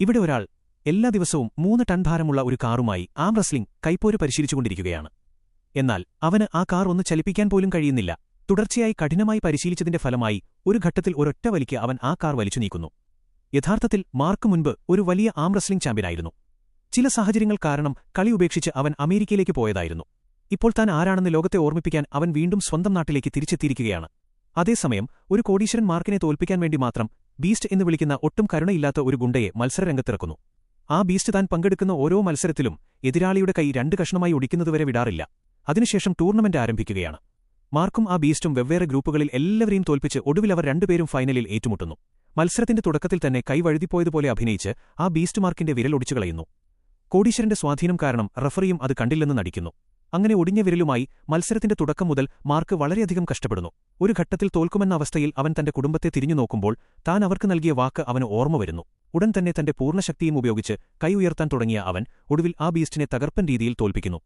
ഇവിടെ ഒരാൾ എല്ലാ ദിവസവും 3 ടൺ ഭാരമുള്ള ഒരു കാറുമായി ആം റെസ്ലിംഗ് കൈപ്പോര് പരിശീലിച്ചുകൊണ്ടിരിക്കുകയാണ്. എന്നാൽ അവന് ആ കാർ ഒന്ന് ചലിപ്പിക്കാൻ പോലും കഴിയുന്നില്ല. തുടർച്ചയായി കഠിനമായി പരിശീലിച്ചതിന്റെ ഫലമായി ഒരു ഘട്ടത്തിൽ ഒരൊറ്റ വലിക്ക് അവൻ ആ കാർ വലിച്ചു നീക്കുന്നു. യഥാർത്ഥത്തിൽ മാർക്ക് മുൻപ് ഒരു വലിയ ആം റെസ്ലിംഗ് ചാമ്പ്യനായിരുന്നു. ചില സാഹചര്യങ്ങൾ കാരണം കളി ഉപേക്ഷിച്ച് അവൻ അമേരിക്കയിലേക്ക് പോയതായിരുന്നു. ഇപ്പോൾ താൻ ആരാണെന്ന് ലോകത്തെ ഓർമ്മിപ്പിക്കാൻ അവൻ വീണ്ടും സ്വന്തം നാട്ടിലേക്ക് തിരിച്ചെത്തിയിരിക്കുകയാണ്. അതേസമയം ഒരു കോടീശ്വരൻ മാർക്കിനെ തോൽപ്പിക്കാൻ വേണ്ടി മാത്രം ബീസ്റ്റ് എന്ന് വിളിക്കുന്ന ഒട്ടും കരുണയില്ലാത്ത ഒരു ഗുണ്ടയെ മത്സരരംഗത്തിറക്കുന്നു. ആ ബീസ്റ്റ് താൻ പങ്കെടുക്കുന്ന ഓരോ മത്സരത്തിലും എതിരാളിയുടെ കൈ 2 കഷ്ണമായി ഒടിക്കുന്നതുവരെ വിടാറില്ല. അതിനുശേഷം ടൂർണമെന്റ് ആരംഭിക്കുകയാണ്. മാർക്കും ആ ബീസ്റ്റും വെവ്വേറെ ഗ്രൂപ്പുകളിൽ എല്ലാവരെയും തോൽപ്പിച്ച് ഒടുവിൽ അവർ രണ്ടുപേരും ഫൈനലിൽ ഏറ്റുമുട്ടുന്നു. മത്സരത്തിന്റെ തുടക്കത്തിൽ തന്നെ കൈ വഴുതിപ്പോയതുപോലെ അഭിനയിച്ച് ആ ബീസ്റ്റ് മാർക്കിന്റെ വിരൽ ഒടിച്ചുകളയുന്നു. കോടീശ്വരന്റെ സ്വാധീനം കാരണം റഫറിയും അത് കണ്ടില്ലെന്ന് നടിക്കുന്നു. അങ്ങനെ ഒടിഞ്ഞ വിരലുമായി മത്സരത്തിന്റെ തുടക്കം മുതൽ മാർക്ക് വളരെയധികം കഷ്ടപ്പെടുന്നു. ഒരു ഘട്ടത്തിൽ തോൽക്കുമെന്ന അവസ്ഥയിൽ അവൻ തന്റെ കുടുംബത്തെ തിരിഞ്ഞു നോക്കുമ്പോൾ താൻ അവർക്ക് നൽകിയ വാക്ക് അവന് ഓർമ്മ വരുന്നു. ഉടൻ തന്നെ തന്റെ പൂർണ്ണശക്തിയും ഉപയോഗിച്ച് കൈ ഉയർത്താൻ തുടങ്ങിയ അവൻ ഒടുവിൽ ആ ബീസ്റ്റിനെ തകർപ്പൻ രീതിയിൽ തോൽപ്പിക്കുന്നു.